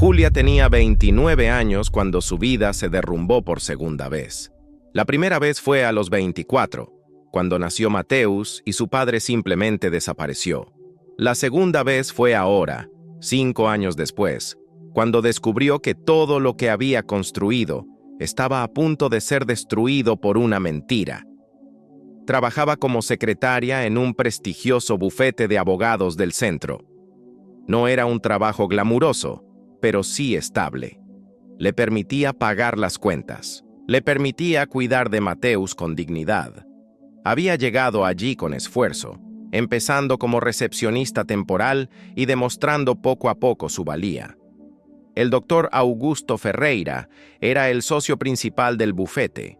Julia tenía 29 años cuando su vida se derrumbó por segunda vez. La primera vez fue a los 24, cuando nació Mateus y su padre simplemente desapareció. La segunda vez fue ahora, 5 años después, cuando descubrió que todo lo que había construido estaba a punto de ser destruido por una mentira. Trabajaba como secretaria en un prestigioso bufete de abogados del centro. No era un trabajo glamuroso, pero sí estable. Le permitía pagar las cuentas. Le permitía cuidar de Mateus con dignidad. Había llegado allí con esfuerzo, empezando como recepcionista temporal y demostrando poco a poco su valía. El doctor Augusto Ferreira era el socio principal del bufete,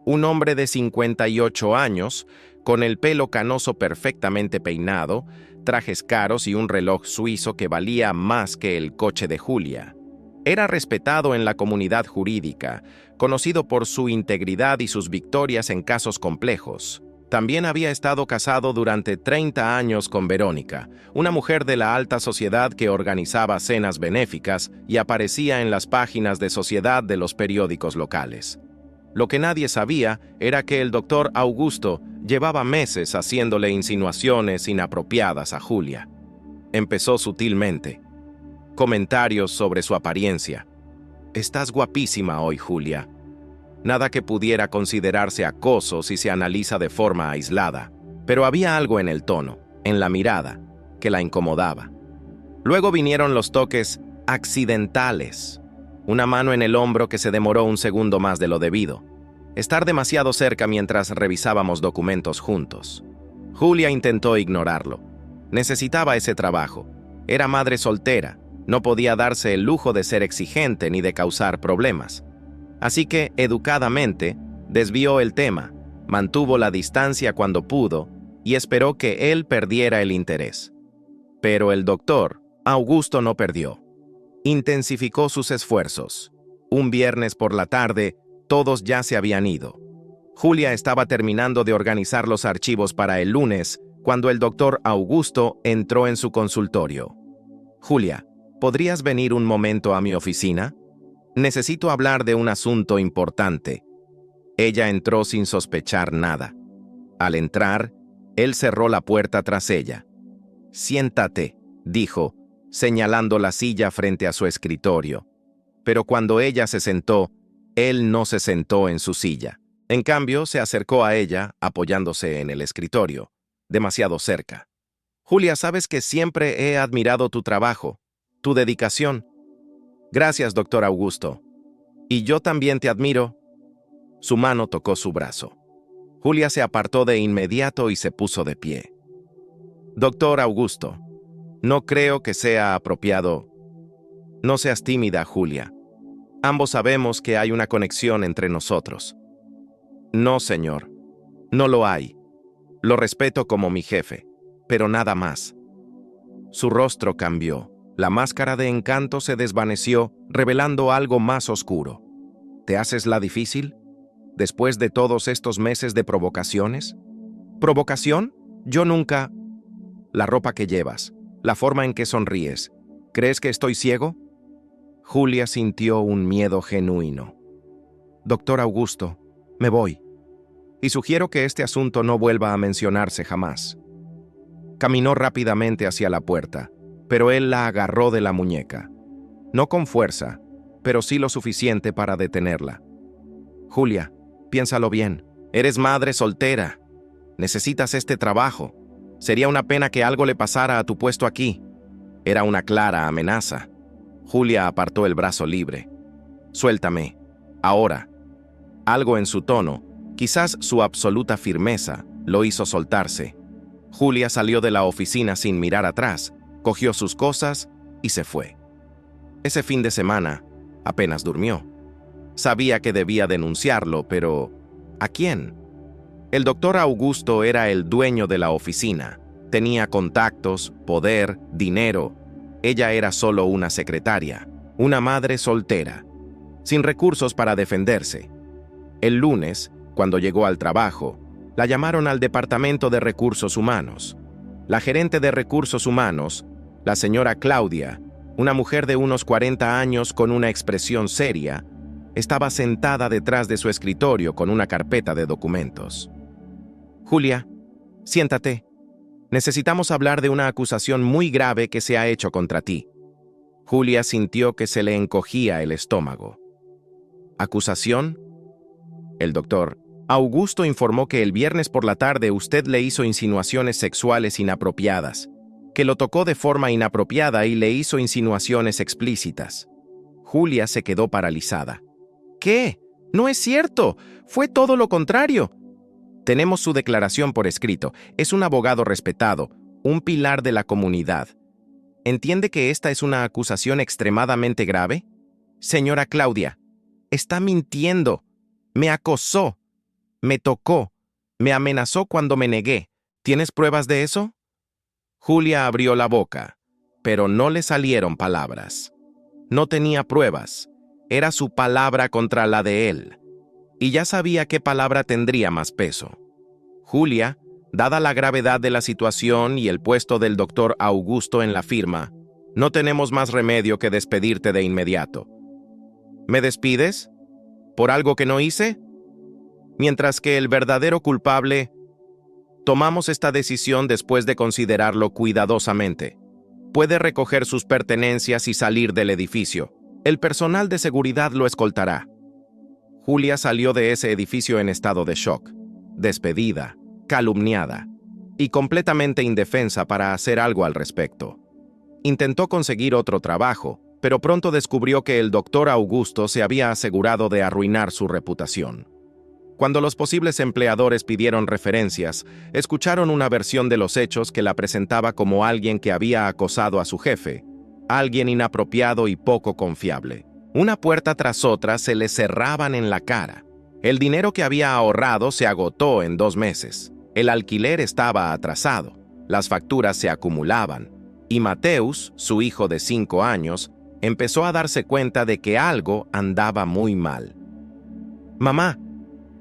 un hombre de 58 años, con el pelo canoso perfectamente peinado, trajes caros y un reloj suizo que valía más que el coche de Julia. Era respetado en la comunidad jurídica, conocido por su integridad y sus victorias en casos complejos. También había estado casado durante 30 años con Verónica, una mujer de la alta sociedad que organizaba cenas benéficas y aparecía en las páginas de sociedad de los periódicos locales. Lo que nadie sabía era que el doctor Augusto llevaba meses haciéndole insinuaciones inapropiadas a Julia. Empezó sutilmente. Comentarios sobre su apariencia. «Estás guapísima hoy, Julia». Nada que pudiera considerarse acoso si se analiza de forma aislada, pero había algo en el tono, en la mirada, que la incomodaba. Luego vinieron los toques accidentales. Una mano en el hombro que se demoró un segundo más de lo debido. Estar demasiado cerca mientras revisábamos documentos juntos. Julia intentó ignorarlo. Necesitaba ese trabajo. Era madre soltera. No podía darse el lujo de ser exigente ni de causar problemas. Así que, educadamente, desvió el tema, mantuvo la distancia cuando pudo y esperó que él perdiera el interés. Pero el doctor, Augusto, no perdió. Intensificó sus esfuerzos. Un viernes por la tarde, todos ya se habían ido. Julia estaba terminando de organizar los archivos para el lunes cuando el doctor Augusto entró en su consultorio. «Julia, ¿podrías venir un momento a mi oficina? Necesito hablar de un asunto importante». Ella entró sin sospechar nada. Al entrar, él cerró la puerta tras ella. «Siéntate», dijo, señalando la silla frente a su escritorio. Pero cuando ella se sentó, él no se sentó en su silla. En cambio, se acercó a ella, apoyándose en el escritorio, demasiado cerca. «Julia, sabes que siempre he admirado tu trabajo, tu dedicación». «Gracias, doctor Augusto. Y yo también te admiro». Su mano tocó su brazo. Julia se apartó de inmediato y se puso de pie. «Doctor Augusto, no creo que sea apropiado». «No seas tímida, Julia. Ambos sabemos que hay una conexión entre nosotros». «No, señor. No lo hay. Lo respeto como mi jefe, pero nada más». Su rostro cambió. La máscara de encanto se desvaneció, revelando algo más oscuro. «¿Te haces la difícil? ¿Después de todos estos meses de provocaciones?» «¿Provocación? Yo nunca...» «La ropa que llevas, la forma en que sonríes. ¿Crees que estoy ciego?» Julia sintió un miedo genuino. «Doctor Augusto, me voy. Y sugiero que este asunto no vuelva a mencionarse jamás». Caminó rápidamente hacia la puerta, pero él la agarró de la muñeca. No con fuerza, pero sí lo suficiente para detenerla. «Julia, piénsalo bien. Eres madre soltera. Necesitas este trabajo. Sería una pena que algo le pasara a tu puesto aquí». Era una clara amenaza. Julia apartó el brazo libre. «Suéltame. Ahora». Algo en su tono, quizás su absoluta firmeza, lo hizo soltarse. Julia salió de la oficina sin mirar atrás, cogió sus cosas y se fue. Ese fin de semana apenas durmió. Sabía que debía denunciarlo, pero ¿a quién? El doctor Augusto era el dueño de la oficina. Tenía contactos, poder, dinero. Ella era solo una secretaria, una madre soltera, sin recursos para defenderse. El lunes, cuando llegó al trabajo, la llamaron al Departamento de Recursos Humanos. La gerente de Recursos Humanos, la señora Claudia, Una mujer de unos 40 años con una expresión seria estaba sentada detrás de su escritorio con una carpeta de documentos. Julia, siéntate. Necesitamos hablar de una acusación muy grave que se ha hecho contra ti. Julia sintió que se le encogía el estómago. ¿Acusación? El doctor Augusto informó que el viernes por la tarde usted le hizo insinuaciones sexuales inapropiadas, que lo tocó de forma inapropiada y le hizo insinuaciones explícitas. Julia se quedó paralizada. ¿Qué? No es cierto. Fue todo lo contrario. Tenemos su declaración por escrito. Es un abogado respetado, un pilar de la comunidad. ¿Entiende que esta es una acusación extremadamente grave? Señora Claudia, está mintiendo. Me acosó. Me tocó. Me amenazó cuando me negué. ¿Tienes pruebas de eso? Julia abrió la boca, pero no le salieron palabras. No tenía pruebas. Era su palabra contra la de él. Y ya sabía qué palabra tendría más peso. Julia, dada la gravedad de la situación y el puesto del doctor Augusto en la firma, no tenemos más remedio que despedirte de inmediato. ¿Me despides? ¿Por algo que no hice? Mientras que el verdadero culpable... Tomamos esta decisión después de considerarlo cuidadosamente. Puede recoger sus pertenencias y salir del edificio. El personal de seguridad lo escoltará. Julia salió de ese edificio en estado de shock, despedida, calumniada y completamente indefensa para hacer algo al respecto. Intentó conseguir otro trabajo, pero pronto descubrió que el doctor Augusto se había asegurado de arruinar su reputación. Cuando los posibles empleadores pidieron referencias, escucharon una versión de los hechos que la presentaba como alguien que había acosado a su jefe, alguien inapropiado y poco confiable. Una puerta tras otra se le cerraban en la cara. El dinero que había ahorrado se agotó en 2 meses. El alquiler estaba atrasado. Las facturas se acumulaban. Y Mateus, su hijo de 5 años, empezó a darse cuenta de que algo andaba muy mal. «Mamá,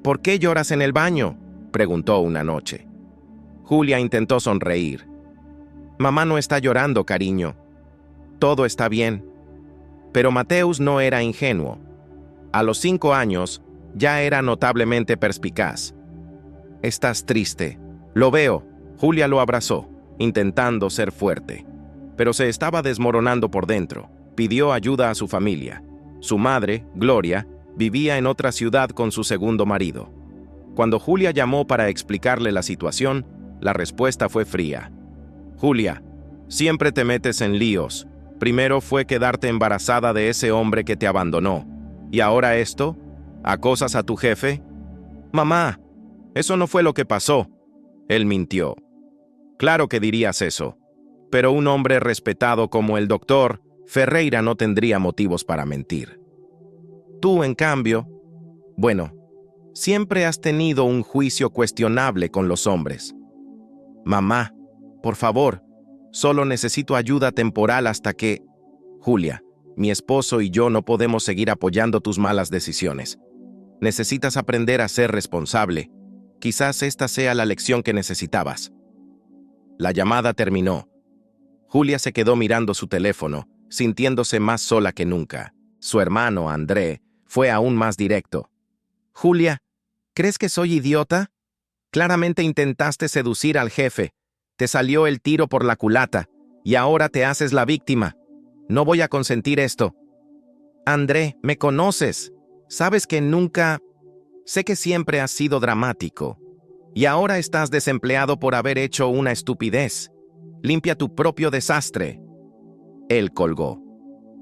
¿por qué lloras en el baño?», preguntó una noche. Julia intentó sonreír. «Mamá no está llorando, cariño. Todo está bien». Pero Mateus no era ingenuo. A los 5 años, ya era notablemente perspicaz. «Estás triste. Lo veo». Julia lo abrazó, intentando ser fuerte. Pero se estaba desmoronando por dentro. Pidió ayuda a su familia. Su madre, Gloria, vivía en otra ciudad con su segundo marido. Cuando Julia llamó para explicarle la situación, la respuesta fue fría. «Julia, siempre te metes en líos. Primero fue quedarte embarazada de ese hombre que te abandonó. ¿Y ahora esto? ¿Acosas a tu jefe?». «Mamá, eso no fue lo que pasó». Él mintió. «Claro que dirías eso. Pero un hombre respetado como el doctor Ferreira no tendría motivos para mentir. Tú, en cambio, bueno, siempre has tenido un juicio cuestionable con los hombres. Mamá, por favor, solo necesito ayuda temporal hasta que... Julia, mi esposo y yo no podemos seguir apoyando tus malas decisiones. Necesitas aprender a ser responsable. Quizás esta sea la lección que necesitabas». La llamada terminó. Julia se quedó mirando su teléfono, sintiéndose más sola que nunca. Su hermano, André, fue aún más directo. «Julia, ¿crees que soy idiota? Claramente intentaste seducir al jefe. Te salió el tiro por la culata, y ahora te haces la víctima. No voy a consentir esto. André, me conoces. Sabes que nunca... Sé que siempre has sido dramático. Y ahora estás desempleado por haber hecho una estupidez. Limpia tu propio desastre». Él colgó.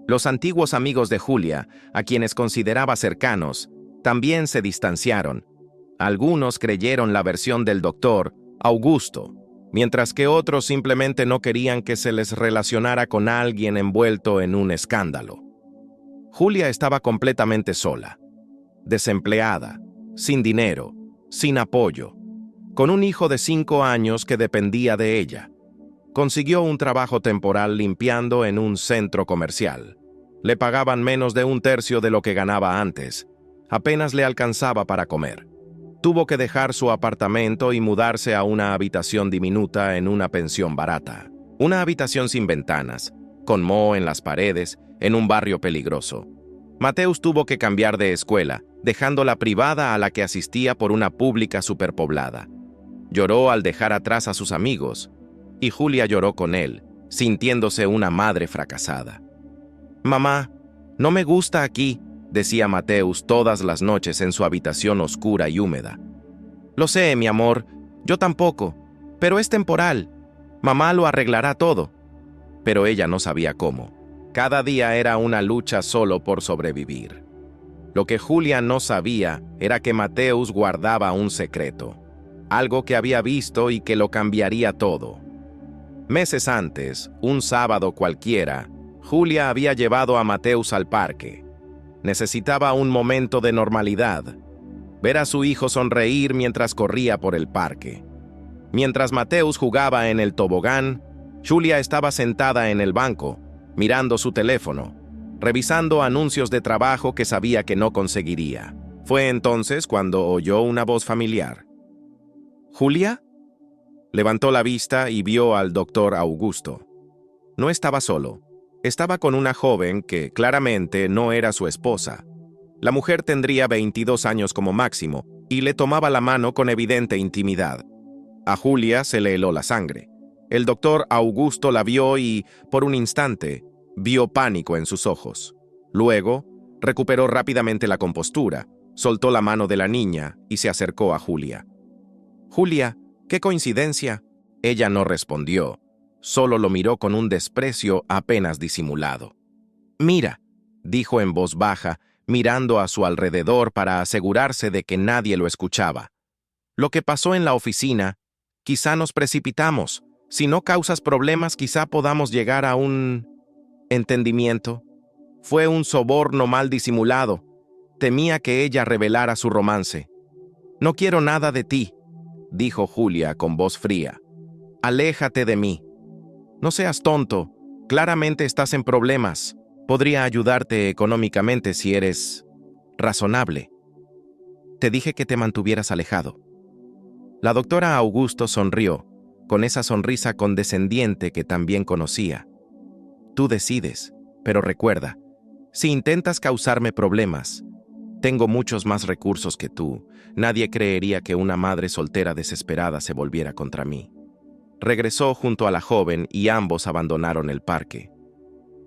Los antiguos amigos de Julia, a quienes consideraba cercanos, también se distanciaron. Algunos creyeron la versión del doctor Augusto, mientras que otros simplemente no querían que se les relacionara con alguien envuelto en un escándalo. Julia estaba completamente sola, desempleada, sin dinero, sin apoyo, con un hijo de 5 años que dependía de ella. Consiguió un trabajo temporal limpiando en un centro comercial. Le pagaban menos de 1/3 de lo que ganaba antes. Apenas le alcanzaba para comer. Tuvo que dejar su apartamento y mudarse a una habitación diminuta en una pensión barata. Una habitación sin ventanas, con moho en las paredes, en un barrio peligroso. Mateus tuvo que cambiar de escuela, dejando la privada a la que asistía por una pública superpoblada. Lloró al dejar atrás a sus amigos, y Julia lloró con él, sintiéndose una madre fracasada. «Mamá, no me gusta aquí», decía Mateus todas las noches en su habitación oscura y húmeda. «Lo sé, mi amor, yo tampoco, pero es temporal. Mamá lo arreglará todo». Pero ella no sabía cómo. Cada día era una lucha solo por sobrevivir. Lo que Julia no sabía era que Mateus guardaba un secreto, algo que había visto y que lo cambiaría todo. Meses antes, un sábado cualquiera, Julia había llevado a Mateus al parque. Necesitaba un momento de normalidad, ver a su hijo sonreír mientras corría por el parque. Mientras Mateus jugaba en el tobogán, Julia estaba sentada en el banco, mirando su teléfono, revisando anuncios de trabajo que sabía que no conseguiría. Fue entonces cuando oyó una voz familiar. «¿Julia?». Levantó la vista y vio al doctor Augusto. No estaba solo. Estaba con una joven que claramente no era su esposa. La mujer tendría 22 años como máximo y le tomaba la mano con evidente intimidad. A Julia se le heló la sangre. El doctor Augusto la vio y, por un instante, vio pánico en sus ojos. Luego, recuperó rápidamente la compostura, soltó la mano de la niña y se acercó a Julia. «Julia, qué coincidencia». Ella no respondió, solo lo miró con un desprecio apenas disimulado. «Mira», dijo en voz baja, mirando a su alrededor para asegurarse de que nadie lo escuchaba. «Lo que pasó en la oficina, quizá nos precipitamos. Si no causas problemas, quizá podamos llegar a un entendimiento. Fue un soborno mal disimulado. Temía que ella revelara su romance. No quiero nada de ti», dijo Julia con voz fría. «Aléjate de mí. No seas tonto. Claramente estás en problemas. Podría ayudarte económicamente si eres razonable. Te dije que te mantuvieras alejado». La doctora Augusto sonrió, con esa sonrisa condescendiente que también conocía. «Tú decides, pero recuerda, si intentas causarme problemas, tengo muchos más recursos que tú. Nadie creería que una madre soltera desesperada se volviera contra mí». Regresó junto a la joven y ambos abandonaron el parque.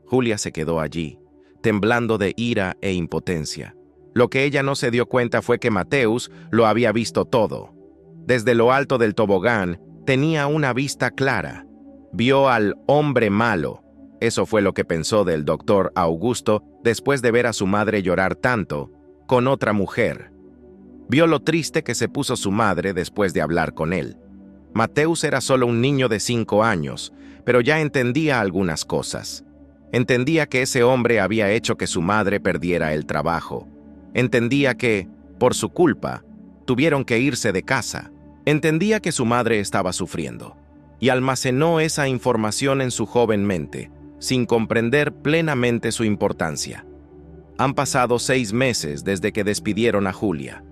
Julia se quedó allí, temblando de ira e impotencia. Lo que ella no se dio cuenta fue que Mateus lo había visto todo. Desde lo alto del tobogán, tenía una vista clara. Vio al hombre malo. Eso fue lo que pensó del doctor Augusto después de ver a su madre llorar tanto con otra mujer. Vio lo triste que se puso su madre después de hablar con él. Mateus era solo un niño de 5 años, pero ya entendía algunas cosas. Entendía que ese hombre había hecho que su madre perdiera el trabajo. Entendía que, por su culpa, tuvieron que irse de casa. Entendía que su madre estaba sufriendo, y almacenó esa información en su joven mente, sin comprender plenamente su importancia. Han pasado 6 meses desde que despidieron a Julia.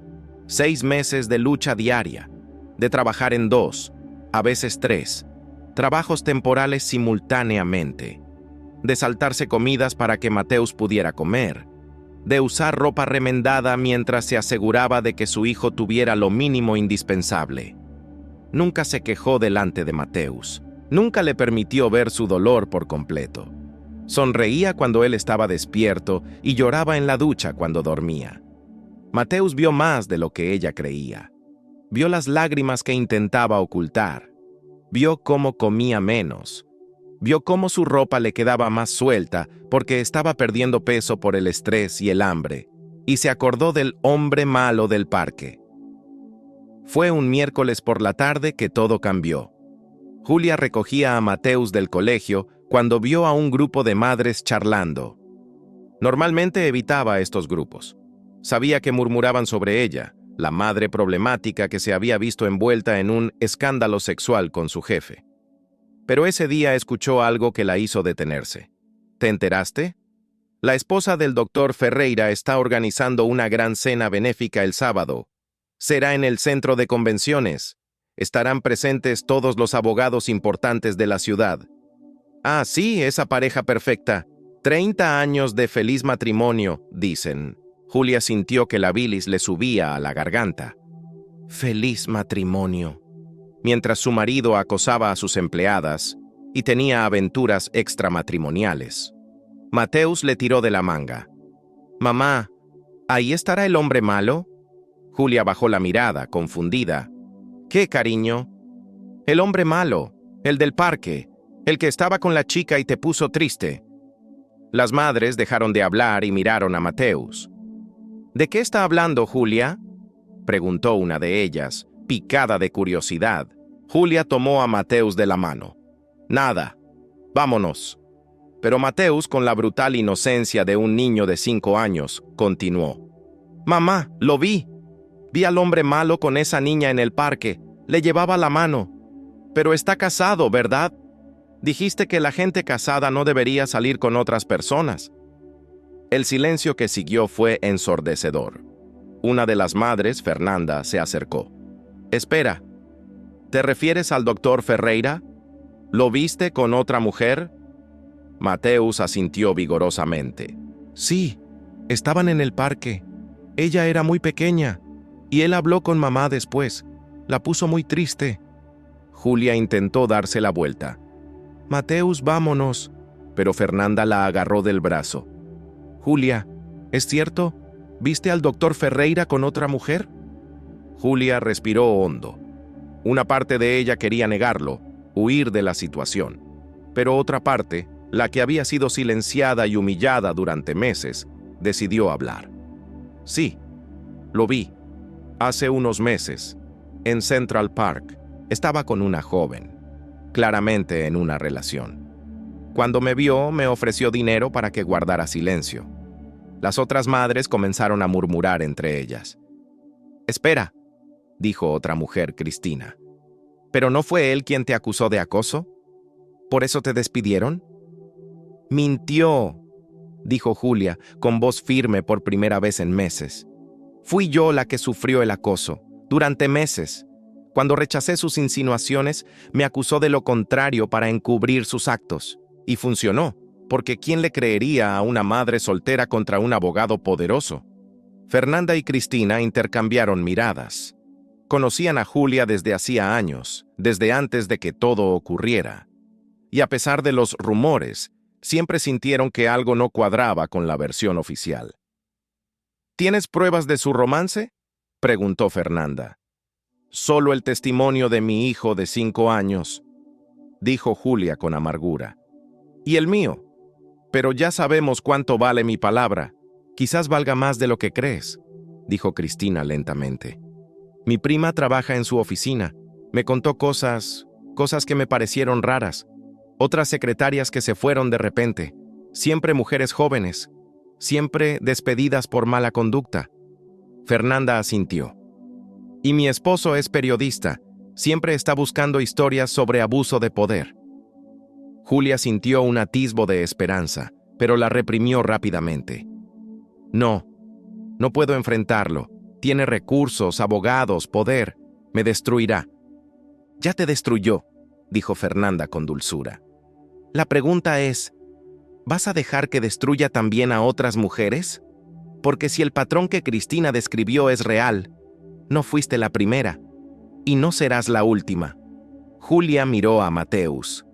6 meses de lucha diaria, de trabajar en 2, a veces 3, trabajos temporales simultáneamente, de saltarse comidas para que Mateus pudiera comer, de usar ropa remendada mientras se aseguraba de que su hijo tuviera lo mínimo indispensable. Nunca se quejó delante de Mateus, nunca le permitió ver su dolor por completo. Sonreía cuando él estaba despierto y lloraba en la ducha cuando dormía. Mateus vio más de lo que ella creía. Vio las lágrimas que intentaba ocultar. Vio cómo comía menos. Vio cómo su ropa le quedaba más suelta porque estaba perdiendo peso por el estrés y el hambre, y se acordó del hombre malo del parque. Fue un miércoles por la tarde que todo cambió. Julia recogía a Mateus del colegio cuando vio a un grupo de madres charlando. Normalmente evitaba estos grupos. Sabía que murmuraban sobre ella, la madre problemática que se había visto envuelta en un escándalo sexual con su jefe. Pero ese día escuchó algo que la hizo detenerse. ¿Te enteraste? La esposa del doctor Ferreira está organizando una gran cena benéfica el sábado. Será en el centro de convenciones. Estarán presentes todos los abogados importantes de la ciudad. Ah, sí, esa pareja perfecta. 30 años de feliz matrimonio, dicen. Julia sintió que la bilis le subía a la garganta. Feliz matrimonio. Mientras su marido acosaba a sus empleadas y tenía aventuras extramatrimoniales. Mateus le tiró de la manga. Mamá, ¿ahí estará el hombre malo? Julia bajó la mirada, confundida. ¿Qué, cariño? El hombre malo, el del parque, el que estaba con la chica y te puso triste. Las madres dejaron de hablar y miraron a Mateus. ¿De qué está hablando, Julia?, preguntó una de ellas, picada de curiosidad. Julia tomó a Mateus de la mano. Nada, vámonos. Pero Mateus, con la brutal inocencia de un niño de 5 años, continuó. Mamá, lo vi. Vi al hombre malo con esa niña en el parque. Le llevaba la mano. Pero está casado, ¿verdad? Dijiste que la gente casada no debería salir con otras personas. El silencio que siguió fue ensordecedor. Una de las madres, Fernanda, se acercó. Espera, ¿te refieres al doctor Ferreira? ¿Lo viste con otra mujer? Mateus asintió vigorosamente. Sí, estaban en el parque. Ella era muy pequeña, y él habló con mamá después. La puso muy triste. Julia intentó darse la vuelta. Mateus, vámonos. Pero Fernanda la agarró del brazo. Julia, ¿es cierto? ¿Viste al doctor Ferreira con otra mujer? Julia respiró hondo. Una parte de ella quería negarlo, huir de la situación. Pero otra parte, la que había sido silenciada y humillada durante meses, decidió hablar. Sí, lo vi. Hace unos meses, en Central Park, estaba con una joven, claramente en una relación. Cuando me vio, me ofreció dinero para que guardara silencio. Las otras madres comenzaron a murmurar entre ellas. Espera, dijo otra mujer, Cristina. ¿Pero no fue él quien te acusó de acoso? ¿Por eso te despidieron? Mintió, dijo Julia, con voz firme por primera vez en meses. Fui yo la que sufrió el acoso, durante meses. Cuando rechacé sus insinuaciones, me acusó de lo contrario para encubrir sus actos. Y funcionó, porque ¿quién le creería a una madre soltera contra un abogado poderoso? Fernanda y Cristina intercambiaron miradas. Conocían a Julia desde hacía años, desde antes de que todo ocurriera. Y a pesar de los rumores, siempre sintieron que algo no cuadraba con la versión oficial. ¿Tienes pruebas de su romance?, preguntó Fernanda. Solo el testimonio de mi hijo de 5 años, dijo Julia con amargura. Y el mío. Pero ya sabemos cuánto vale mi palabra. Quizás valga más de lo que crees, dijo Cristina lentamente. Mi prima trabaja en su oficina. Me contó cosas que me parecieron raras. Otras secretarias que se fueron de repente. Siempre mujeres jóvenes. Siempre despedidas por mala conducta. Fernanda asintió. Y mi esposo es periodista. Siempre está buscando historias sobre abuso de poder. Julia sintió un atisbo de esperanza, pero la reprimió rápidamente. No puedo enfrentarlo. Tiene recursos, abogados, poder. Me destruirá. Ya te destruyó, dijo Fernanda con dulzura. La pregunta es, ¿vas a dejar que destruya también a otras mujeres? Porque si el patrón que Cristina describió es real, no fuiste la primera, y no serás la última. Julia miró a Mateus.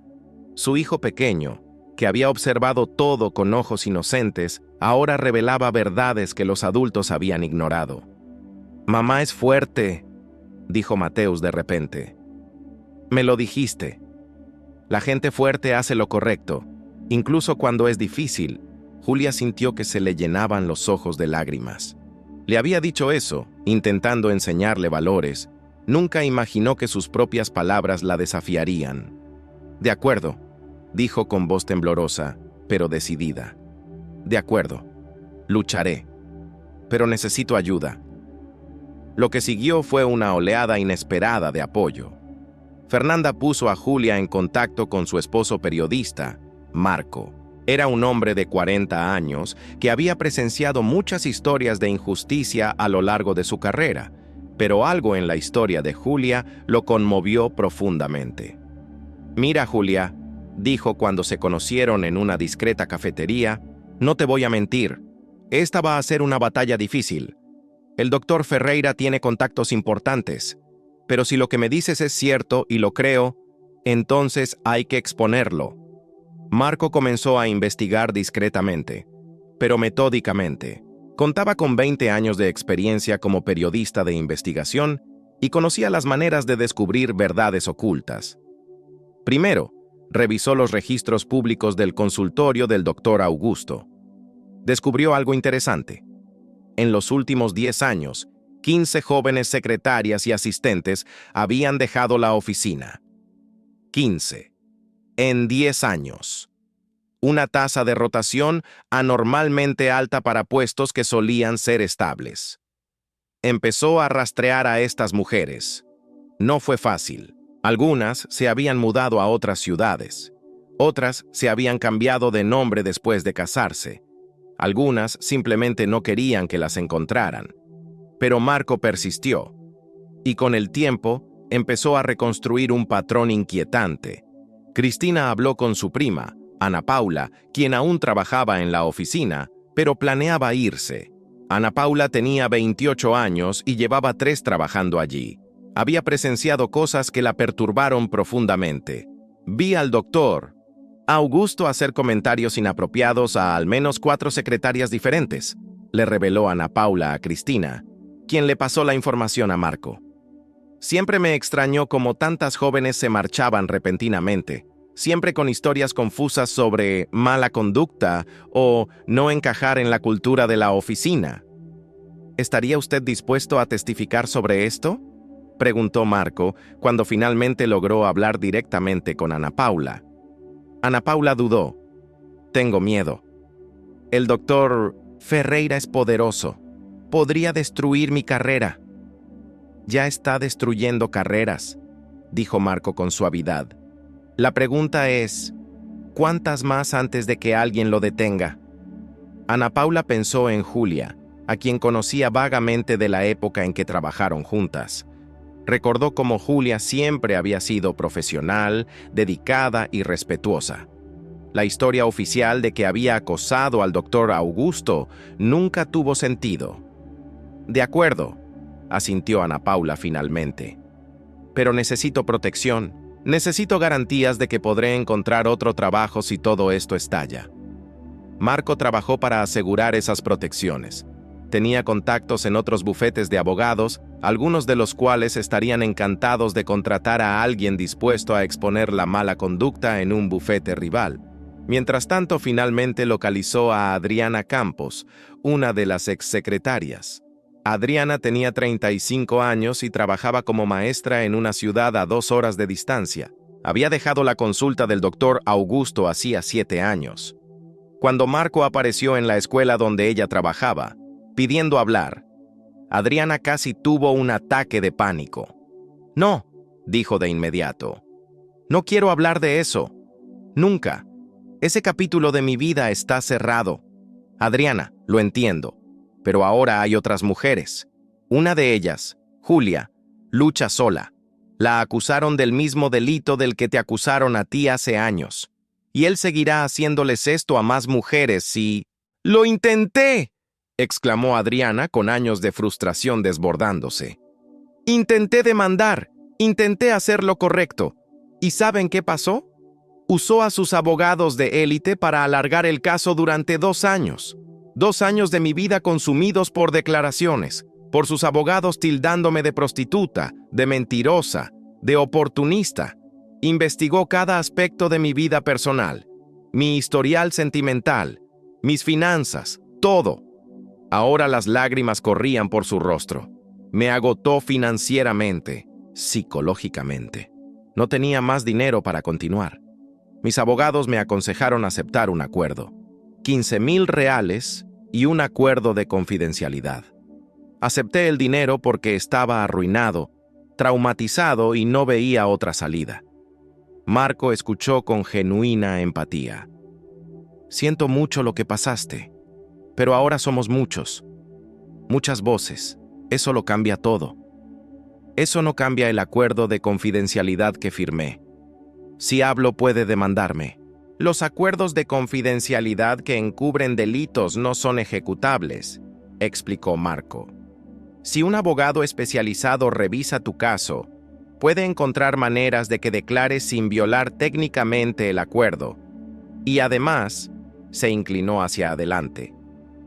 Su hijo pequeño, que había observado todo con ojos inocentes, ahora revelaba verdades que los adultos habían ignorado. Mamá es fuerte, dijo Mateus de repente. Me lo dijiste. La gente fuerte hace lo correcto, incluso cuando es difícil. Julia sintió que se le llenaban los ojos de lágrimas. Le había dicho eso, intentando enseñarle valores. Nunca imaginó que sus propias palabras la desafiarían. De acuerdo, dijo con voz temblorosa, pero decidida. De acuerdo, lucharé, pero necesito ayuda. Lo que siguió fue una oleada inesperada de apoyo. Fernanda puso a Julia en contacto con su esposo periodista, Marco. Era un hombre de 40 años que había presenciado muchas historias de injusticia a lo largo de su carrera, pero algo en la historia de Julia lo conmovió profundamente. Mira, Julia, dijo cuando se conocieron en una discreta cafetería, no te voy a mentir. Esta va a ser una batalla difícil. El doctor Ferreira tiene contactos importantes, pero si lo que me dices es cierto y lo creo, entonces hay que exponerlo. Marco comenzó a investigar discretamente, pero metódicamente. Contaba con 20 años de experiencia como periodista de investigación y conocía las maneras de descubrir verdades ocultas. Primero, revisó los registros públicos del consultorio del doctor Augusto. Descubrió algo interesante. En los últimos 10 años, 15 jóvenes secretarias y asistentes habían dejado la oficina. 15. En 10 años. Una tasa de rotación anormalmente alta para puestos que solían ser estables. Empezó a rastrear a estas mujeres. No fue fácil. Algunas se habían mudado a otras ciudades. Otras se habían cambiado de nombre después de casarse. Algunas simplemente no querían que las encontraran. Pero Marco persistió, y con el tiempo empezó a reconstruir un patrón inquietante. Cristina habló con su prima, Ana Paula, quien aún trabajaba en la oficina, pero planeaba irse. Ana Paula tenía 28 años y llevaba 3 trabajando allí. Había presenciado cosas que la perturbaron profundamente. Vi al doctor Augusto hacer comentarios inapropiados a al menos 4 secretarias diferentes, le reveló Ana Paula a Cristina, quien le pasó la información a Marco. Siempre me extrañó cómo tantas jóvenes se marchaban repentinamente, siempre con historias confusas sobre mala conducta o no encajar en la cultura de la oficina. ¿Estaría usted dispuesto a testificar sobre esto?, preguntó Marco cuando finalmente logró hablar directamente con Ana Paula. Ana Paula dudó. Tengo miedo. El doctor Ferreira es poderoso. Podría destruir mi carrera. Ya está destruyendo carreras, dijo Marco con suavidad. La pregunta es, ¿cuántas más antes de que alguien lo detenga? Ana Paula pensó en Julia, a quien conocía vagamente de la época en que trabajaron juntas. Recordó cómo Julia siempre había sido profesional, dedicada y respetuosa. La historia oficial de que había acosado al doctor Augusto nunca tuvo sentido. De acuerdo, asintió Ana Paula finalmente. Pero necesito protección. Necesito garantías de que podré encontrar otro trabajo si todo esto estalla. Marco trabajó para asegurar esas protecciones. Tenía contactos en otros bufetes de abogados, algunos de los cuales estarían encantados de contratar a alguien dispuesto a exponer la mala conducta en un bufete rival. Mientras tanto, finalmente localizó a Adriana Campos, una de las exsecretarias. Adriana tenía 35 años y trabajaba como maestra en una ciudad a 2 horas de distancia. Había dejado la consulta del doctor Augusto hacía 7 años. Cuando Marco apareció en la escuela donde ella trabajaba, pidiendo hablar, Adriana casi tuvo un ataque de pánico. No, dijo de inmediato. No quiero hablar de eso. Nunca. Ese capítulo de mi vida está cerrado. Adriana, lo entiendo, pero ahora hay otras mujeres. Una de ellas, Julia, lucha sola. La acusaron del mismo delito del que te acusaron a ti hace años. Y él seguirá haciéndoles esto a más mujeres si... ¡Lo intenté!, exclamó Adriana con años de frustración desbordándose. Intenté demandar, intenté hacer lo correcto. ¿Y saben qué pasó? Usó a sus abogados de élite para alargar el caso durante 2 años. 2 años de mi vida consumidos por declaraciones, por sus abogados tildándome de prostituta, de mentirosa, de oportunista. Investigó cada aspecto de mi vida personal, mi historial sentimental, mis finanzas, todo. Ahora las lágrimas corrían por su rostro. Me agotó financieramente, psicológicamente. No tenía más dinero para continuar. Mis abogados me aconsejaron aceptar un acuerdo. 15,000 reales y un acuerdo de confidencialidad. Acepté el dinero porque estaba arruinado, traumatizado y no veía otra salida. Marco escuchó con genuina empatía. Siento mucho lo que pasaste. Pero ahora somos muchos, muchas voces. Eso lo cambia todo. Eso no cambia el acuerdo de confidencialidad que firmé. Si hablo puede demandarme. Los acuerdos de confidencialidad que encubren delitos no son ejecutables, explicó Marco. Si un abogado especializado revisa tu caso, puede encontrar maneras de que declares sin violar técnicamente el acuerdo. Y además, se inclinó hacia adelante.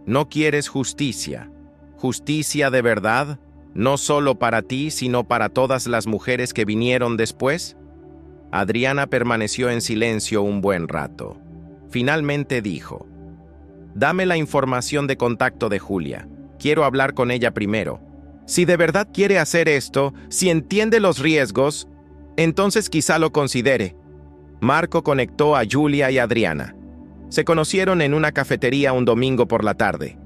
¿No quieres justicia? ¿Justicia de verdad? ¿No solo para ti, sino para todas las mujeres que vinieron después? Adriana permaneció en silencio un buen rato. Finalmente dijo: «Dame la información de contacto de Julia. Quiero hablar con ella primero. Si de verdad quiere hacer esto, si entiende los riesgos, entonces quizá lo considere». Marco conectó a Julia y Adriana. Se conocieron en una cafetería un domingo por la tarde.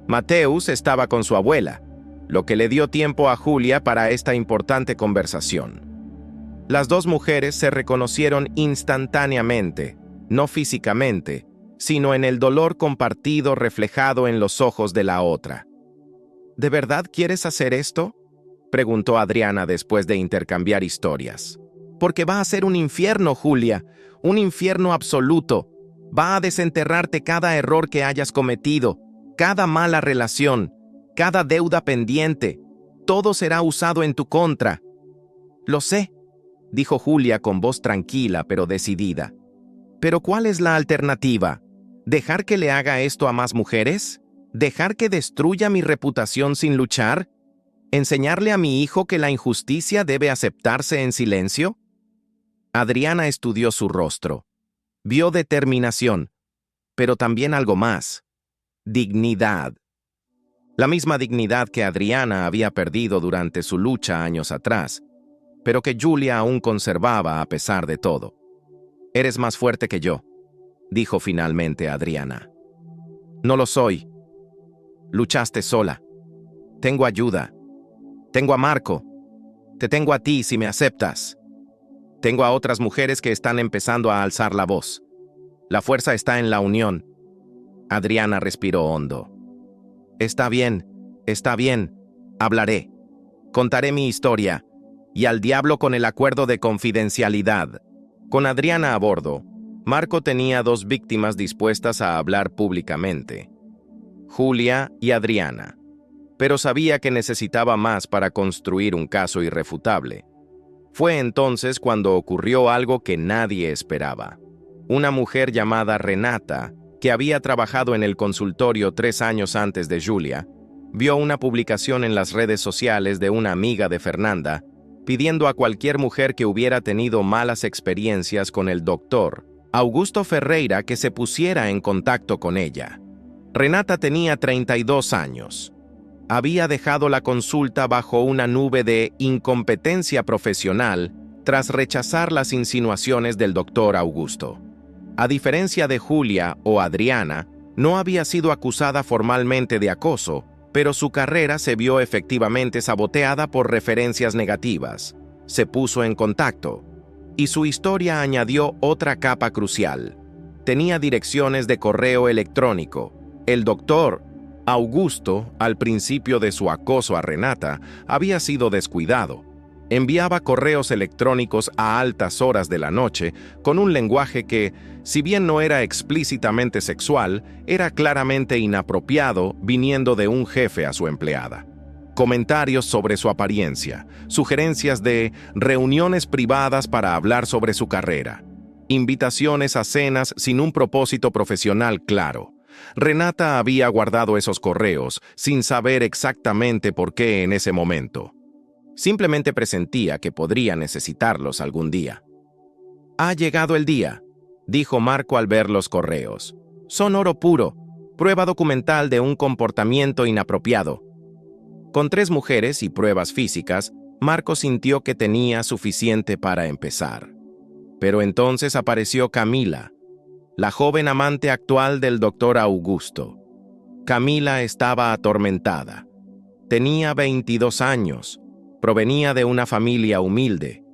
Mateus estaba con su abuela, lo que le dio tiempo a Julia para esta importante conversación. Las dos mujeres se reconocieron instantáneamente, no físicamente, sino en el dolor compartido reflejado en los ojos de la otra. ¿De verdad quieres hacer esto?, preguntó Adriana después de intercambiar historias. Porque va a ser un infierno, Julia, un infierno absoluto. Va a desenterrarte cada error que hayas cometido, cada mala relación, cada deuda pendiente. Todo será usado en tu contra. Lo sé, dijo Julia con voz tranquila pero decidida. ¿Pero cuál es la alternativa? ¿Dejar que le haga esto a más mujeres? ¿Dejar que destruya mi reputación sin luchar? ¿Enseñarle a mi hijo que la injusticia debe aceptarse en silencio? Adriana estudió su rostro. Vio determinación, pero también algo más: dignidad. La misma dignidad que Adriana había perdido durante su lucha años atrás, pero que Julia aún conservaba a pesar de todo. «Eres más fuerte que yo», dijo finalmente Adriana. «No lo soy. Luchaste sola. Tengo ayuda. Tengo a Marco. Te tengo a ti si me aceptas. Tengo a otras mujeres que están empezando a alzar la voz. La fuerza está en la unión». Adriana respiró hondo. Está bien, hablaré. Contaré mi historia, y al diablo con el acuerdo de confidencialidad». Con Adriana a bordo, Marco tenía dos víctimas dispuestas a hablar públicamente: Julia y Adriana. Pero sabía que necesitaba más para construir un caso irrefutable. Fue entonces cuando ocurrió algo que nadie esperaba. Una mujer llamada Renata, que había trabajado en el consultorio 3 años antes de Julia, vio una publicación en las redes sociales de una amiga de Fernanda pidiendo a cualquier mujer que hubiera tenido malas experiencias con el doctor Augusto Ferreira que se pusiera en contacto con ella. Renata tenía 32 años. Había dejado la consulta bajo una nube de incompetencia profesional tras rechazar las insinuaciones del doctor Augusto. A diferencia de Julia o Adriana, no había sido acusada formalmente de acoso, pero su carrera se vio efectivamente saboteada por referencias negativas. Se puso en contacto, y su historia añadió otra capa crucial. Tenía direcciones de correo electrónico. El doctor Augusto, al principio de su acoso a Renata, había sido descuidado. Enviaba correos electrónicos a altas horas de la noche con un lenguaje que, si bien no era explícitamente sexual, era claramente inapropiado viniendo de un jefe a su empleada. Comentarios sobre su apariencia, sugerencias de reuniones privadas para hablar sobre su carrera, invitaciones a cenas sin un propósito profesional claro. Renata había guardado esos correos sin saber exactamente por qué en ese momento. Simplemente presentía que podría necesitarlos algún día. «Ha llegado el día», dijo Marco al ver los correos. «Son oro puro, prueba documental de un comportamiento inapropiado». Con 3 mujeres y pruebas físicas, Marco sintió que tenía suficiente para empezar. Pero entonces apareció Camila, la joven amante actual del doctor Augusto. Camila estaba atormentada. Tenía 22 años, provenía de una familia humilde,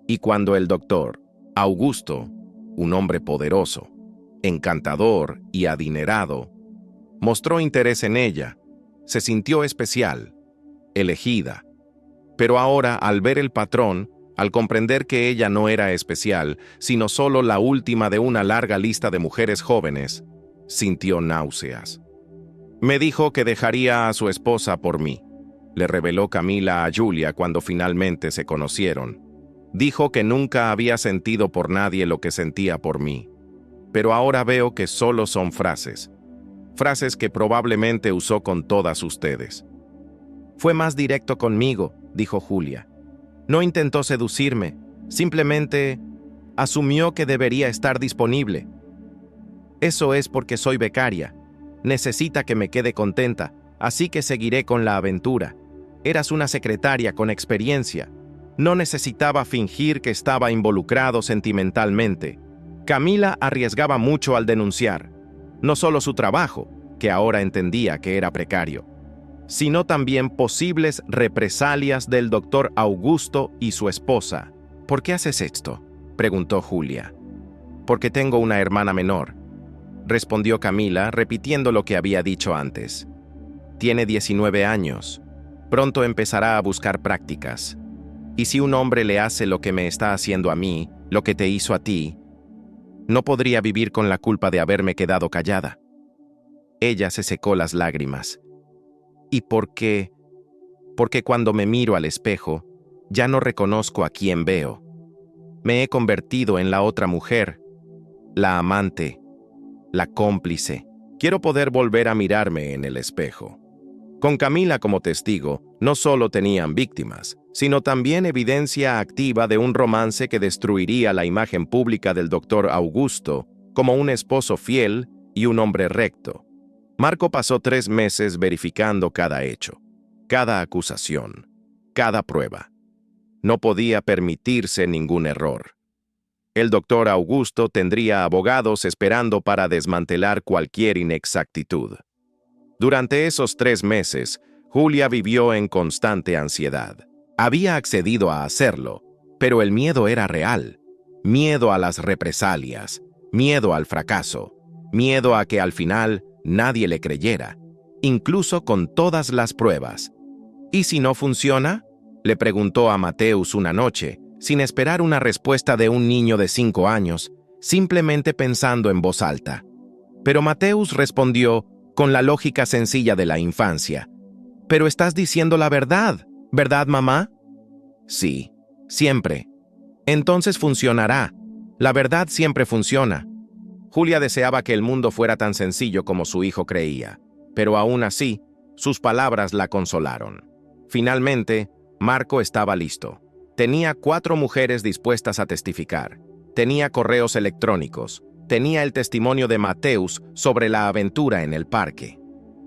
y cuando el doctor Augusto, un hombre poderoso, encantador y adinerado, mostró interés en ella, se sintió especial, elegida. Pero ahora, al ver el patrón, Al comprender que ella no era especial, sino solo la última de una larga lista de mujeres jóvenes, sintió náuseas. Me dijo que dejaría a su esposa por mí, le reveló Camila a Julia cuando finalmente se conocieron. Dijo que nunca había sentido por nadie lo que sentía por mí. Pero ahora veo que solo son frases. Frases que probablemente usó con todas ustedes. Fue más directo conmigo, dijo Julia. No intentó seducirme, simplemente asumió que debería estar disponible. Eso es porque soy becaria. Necesita que me quede contenta, así que seguiré con la aventura. Eras una secretaria con experiencia. No necesitaba fingir que estaba involucrado sentimentalmente. Camila arriesgaba mucho al denunciar, no solo su trabajo, que ahora entendía que era precario, sino también posibles represalias del doctor Augusto y su esposa. ¿Por qué haces esto?, preguntó Julia. Porque tengo una hermana menor, respondió Camila, repitiendo lo que había dicho antes. Tiene 19 años. Pronto empezará a buscar prácticas. Y si un hombre le hace lo que me está haciendo a mí, lo que te hizo a ti, no podría vivir con la culpa de haberme quedado callada. Ella se secó las lágrimas. ¿Y por qué? Porque cuando me miro al espejo, ya no reconozco a quién veo. Me he convertido en la otra mujer, la amante, la cómplice. Quiero poder volver a mirarme en el espejo. Con Camila como testigo, no solo tenían víctimas, sino también evidencia activa de un romance que destruiría la imagen pública del doctor Augusto como un esposo fiel y un hombre recto. Marco pasó 3 meses verificando cada hecho, cada acusación, cada prueba. No podía permitirse ningún error. El doctor Augusto tendría abogados esperando para desmantelar cualquier inexactitud. Durante esos 3 meses, Julia vivió en constante ansiedad. Había accedido a hacerlo, pero el miedo era real. Miedo a las represalias, miedo al fracaso, miedo a que al final nadie le creyera, incluso con todas las pruebas. ¿Y si no funciona?, le preguntó a Mateus una noche, sin esperar una respuesta de un niño de 5 años, simplemente pensando en voz alta. Pero Mateus respondió con la lógica sencilla de la infancia. «Pero estás diciendo la verdad, ¿verdad, mamá?» «Sí, siempre. Entonces funcionará. La verdad siempre funciona». Julia deseaba que el mundo fuera tan sencillo como su hijo creía, pero aún así, sus palabras la consolaron. Finalmente, Marco estaba listo. Tenía 4 mujeres dispuestas a testificar. Tenía correos electrónicos. Tenía el testimonio de Mateus sobre la aventura en el parque.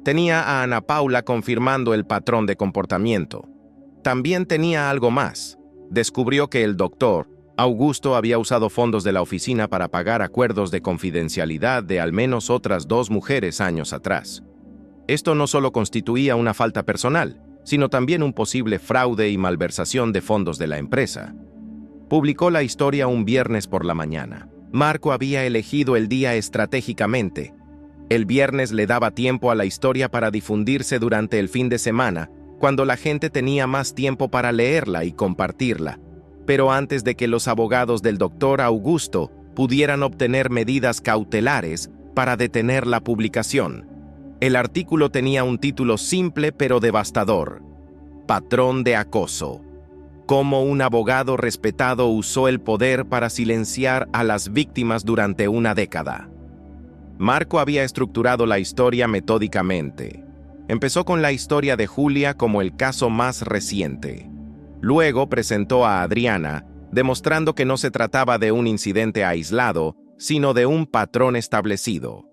Tenía a Ana Paula confirmando el patrón de comportamiento. También tenía algo más. Descubrió que el doctor Augusto había usado fondos de la oficina para pagar acuerdos de confidencialidad de al menos otras 2 mujeres años atrás. Esto no solo constituía una falta personal, sino también un posible fraude y malversación de fondos de la empresa. Publicó la historia un viernes por la mañana. Marco había elegido el día estratégicamente. El viernes le daba tiempo a la historia para difundirse durante el fin de semana, cuando la gente tenía más tiempo para leerla y compartirla, pero antes de que los abogados del doctor Augusto pudieran obtener medidas cautelares para detener la publicación. El artículo tenía un título simple pero devastador: Patrón de acoso. Cómo un abogado respetado usó el poder para silenciar a las víctimas durante una década. Marco había estructurado la historia metódicamente. Empezó con la historia de Julia como el caso más reciente. Luego presentó a Adriana, demostrando que no se trataba de un incidente aislado, sino de un patrón establecido.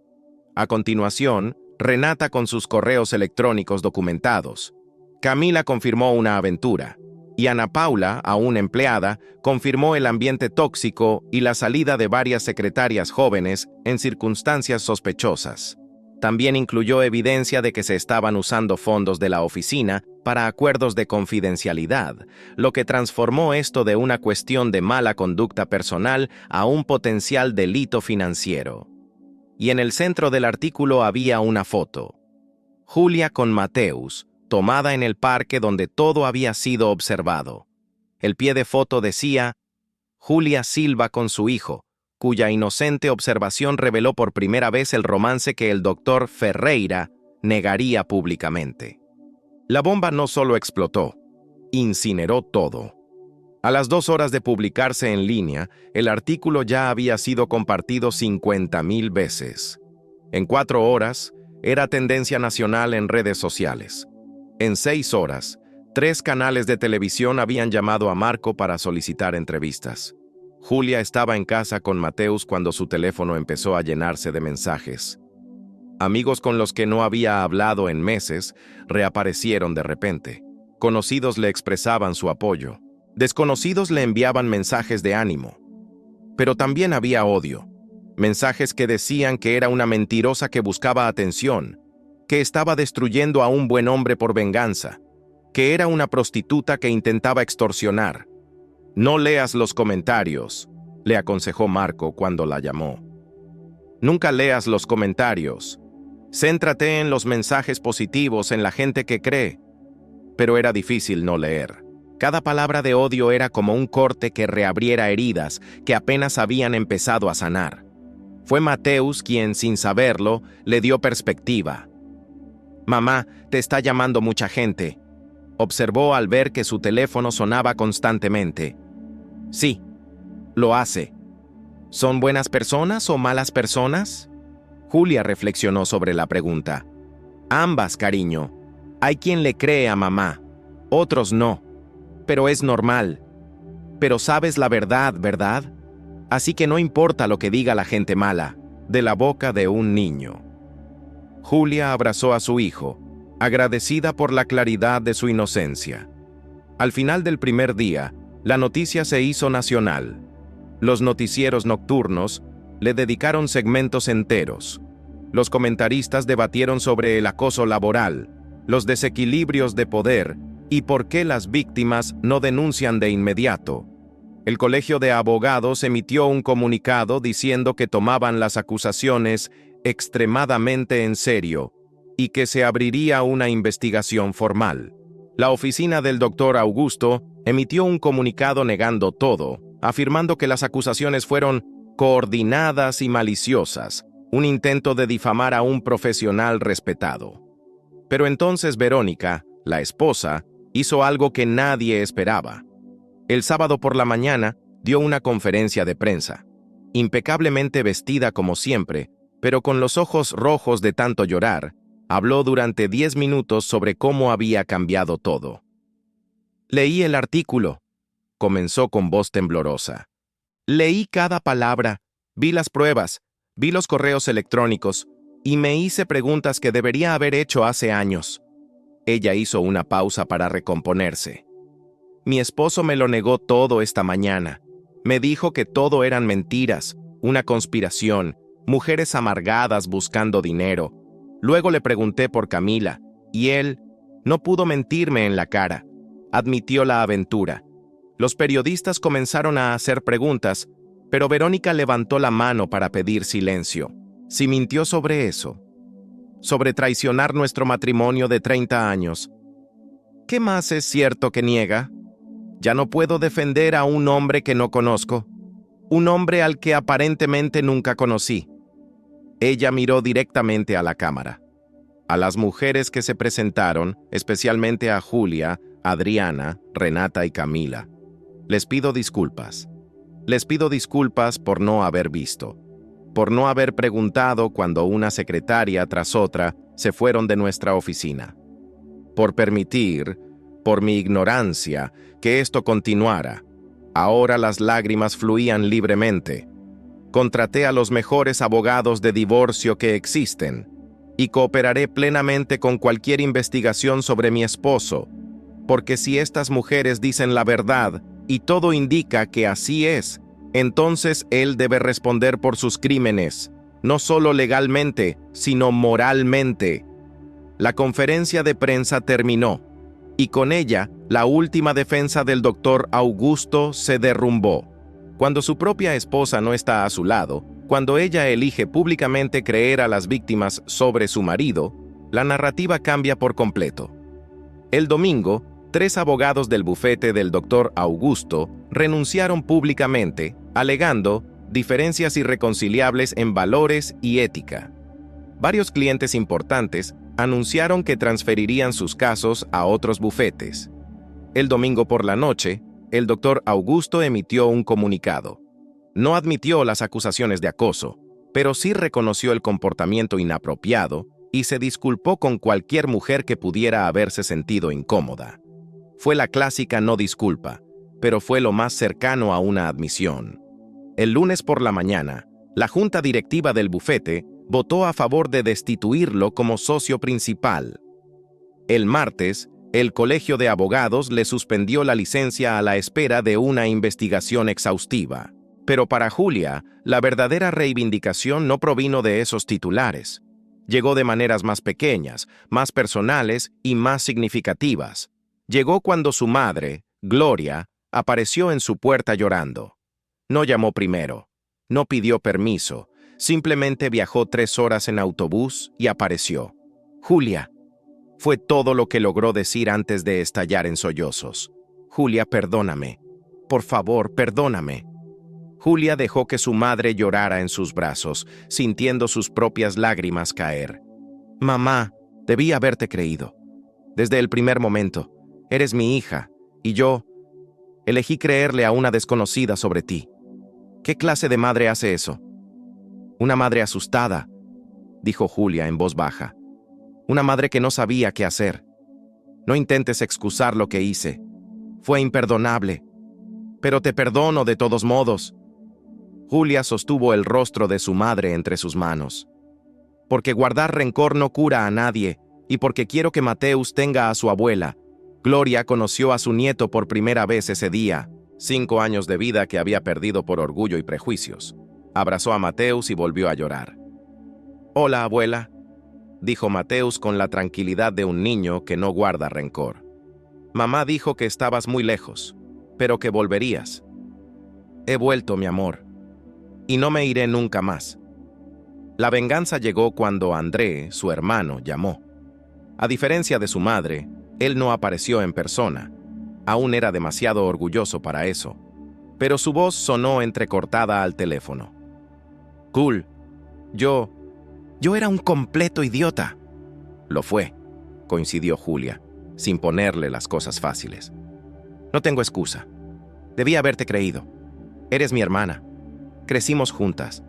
A continuación, Renata con sus correos electrónicos documentados. Camila confirmó una aventura. Y Ana Paula, aún empleada, confirmó el ambiente tóxico y la salida de varias secretarias jóvenes en circunstancias sospechosas. También incluyó evidencia de que se estaban usando fondos de la oficina para acuerdos de confidencialidad, lo que transformó esto de una cuestión de mala conducta personal a un potencial delito financiero. Y en el centro del artículo había una foto. Julia con Mateus, tomada en el parque donde todo había sido observado. El pie de foto decía: Julia Silva con su hijo, cuya inocente observación reveló por primera vez el romance que el doctor Ferreira negaría públicamente. La bomba no solo explotó, incineró todo. A las 2 horas de publicarse en línea, el artículo ya había sido compartido 50,000 veces. En 4 horas, era tendencia nacional en redes sociales. En 6 horas, 3 canales de televisión habían llamado a Marco para solicitar entrevistas. Julia estaba en casa con Mateus cuando su teléfono empezó a llenarse de mensajes. Amigos con los que no había hablado en meses reaparecieron de repente. Conocidos le expresaban su apoyo. Desconocidos le enviaban mensajes de ánimo. Pero también había odio. Mensajes que decían que era una mentirosa que buscaba atención, que estaba destruyendo a un buen hombre por venganza, que era una prostituta que intentaba extorsionar. No leas los comentarios, le aconsejó Marco cuando la llamó. Nunca leas los comentarios. Céntrate en los mensajes positivos, en la gente que cree. Pero era difícil no leer. Cada palabra de odio era como un corte que reabriera heridas que apenas habían empezado a sanar. Fue Mateus quien, sin saberlo, le dio perspectiva. «Mamá, te está llamando mucha gente», observó al ver que su teléfono sonaba constantemente. «Sí, lo hace. ¿Son buenas personas o malas personas?» Julia reflexionó sobre la pregunta. «Ambas, cariño. Hay quien le cree a mamá, otros no. Pero es normal. Pero sabes la verdad, ¿verdad? Así que no importa lo que diga la gente mala», de la boca de un niño. Julia abrazó a su hijo, agradecida por la claridad de su inocencia. Al final del primer día, la noticia se hizo nacional. Los noticieros nocturnos le dedicaron segmentos enteros. Los comentaristas debatieron sobre el acoso laboral, los desequilibrios de poder y por qué las víctimas no denuncian de inmediato. El Colegio de Abogados emitió un comunicado diciendo que tomaban las acusaciones extremadamente en serio y que se abriría una investigación formal. La oficina del doctor Augusto emitió un comunicado negando todo, afirmando que las acusaciones fueron coordinadas y maliciosas, un intento de difamar a un profesional respetado. Pero entonces Verónica, la esposa, hizo algo que nadie esperaba. El sábado por la mañana dio una conferencia de prensa, impecablemente vestida como siempre, pero con los ojos rojos de tanto llorar. Habló durante 10 minutos sobre cómo había cambiado todo. «Leí el artículo», comenzó con voz temblorosa. «Leí cada palabra, vi las pruebas, vi los correos electrónicos y me hice preguntas que debería haber hecho hace años». Ella hizo una pausa para recomponerse. «Mi esposo me lo negó todo esta mañana. Me dijo que todo eran mentiras, una conspiración, mujeres amargadas buscando dinero. Luego le pregunté por Camila, y él no pudo mentirme en la cara. Admitió la aventura. Los periodistas comenzaron a hacer preguntas, pero Verónica levantó la mano para pedir silencio. Si mintió sobre eso, sobre traicionar nuestro matrimonio de 30 años, ¿qué más es cierto que niega? Ya no puedo defender a un hombre que no conozco, un hombre al que aparentemente nunca conocí». Ella miró directamente a la cámara. A las mujeres que se presentaron, especialmente a Julia, Adriana, Renata y Camila. Les pido disculpas. Les pido disculpas por no haber visto, por no haber preguntado cuando una secretaria tras otra se fueron de nuestra oficina, por permitir, por mi ignorancia, que esto continuara. Ahora las lágrimas fluían libremente. Contraté a los mejores abogados de divorcio que existen y cooperaré plenamente con cualquier investigación sobre mi esposo, porque si estas mujeres dicen la verdad y todo indica que así es, entonces él debe responder por sus crímenes, no solo legalmente, sino moralmente. La conferencia de prensa terminó, y con ella la última defensa del doctor Augusto se derrumbó. Cuando su propia esposa no está a su lado, cuando ella elige públicamente creer a las víctimas sobre su marido, la narrativa cambia por completo. El domingo, 3 abogados del bufete del doctor Augusto renunciaron públicamente, alegando diferencias irreconciliables en valores y ética. Varios clientes importantes anunciaron que transferirían sus casos a otros bufetes. El domingo por la noche, el doctor Augusto emitió un comunicado. No admitió las acusaciones de acoso, pero sí reconoció el comportamiento inapropiado y se disculpó con cualquier mujer que pudiera haberse sentido incómoda. Fue la clásica no disculpa, pero fue lo más cercano a una admisión. El lunes por la mañana, la junta directiva del bufete votó a favor de destituirlo como socio principal. El martes, el Colegio de Abogados le suspendió la licencia a la espera de una investigación exhaustiva. Pero para Julia, la verdadera reivindicación no provino de esos titulares. Llegó de maneras más pequeñas, más personales y más significativas. Llegó cuando su madre, Gloria, apareció en su puerta llorando. No llamó primero, no pidió permiso, simplemente viajó 3 horas en autobús y apareció. Julia. Fue todo lo que logró decir antes de estallar en sollozos. Julia, perdóname. Por favor, perdóname. Julia dejó que su madre llorara en sus brazos, sintiendo sus propias lágrimas caer. Mamá, debí haberte creído. Desde el primer momento, eres mi hija, y yo elegí creerle a una desconocida sobre ti. ¿Qué clase de madre hace eso? Una madre asustada, dijo Julia en voz baja. Una madre que no sabía qué hacer. No intentes excusar lo que hice. Fue imperdonable. Pero te perdono de todos modos. Julia sostuvo el rostro de su madre entre sus manos. Porque guardar rencor no cura a nadie, y porque quiero que Mateus tenga a su abuela. Gloria conoció a su nieto por primera vez ese día, 5 años de vida que había perdido por orgullo y prejuicios. Abrazó a Mateus y volvió a llorar. «Hola, abuela», dijo Mateus con la tranquilidad de un niño que no guarda rencor. «Mamá dijo que estabas muy lejos, pero que volverías. He vuelto, mi amor, y no me iré nunca más». La venganza llegó cuando André, su hermano, llamó. A diferencia de su madre, él no apareció en persona. Aún era demasiado orgulloso para eso. Pero su voz sonó entrecortada al teléfono. «Cool, yo era un completo idiota». «Lo fue», coincidió Julia, sin ponerle las cosas fáciles. «No tengo excusa. Debí haberte creído. Eres mi hermana. Crecimos juntas.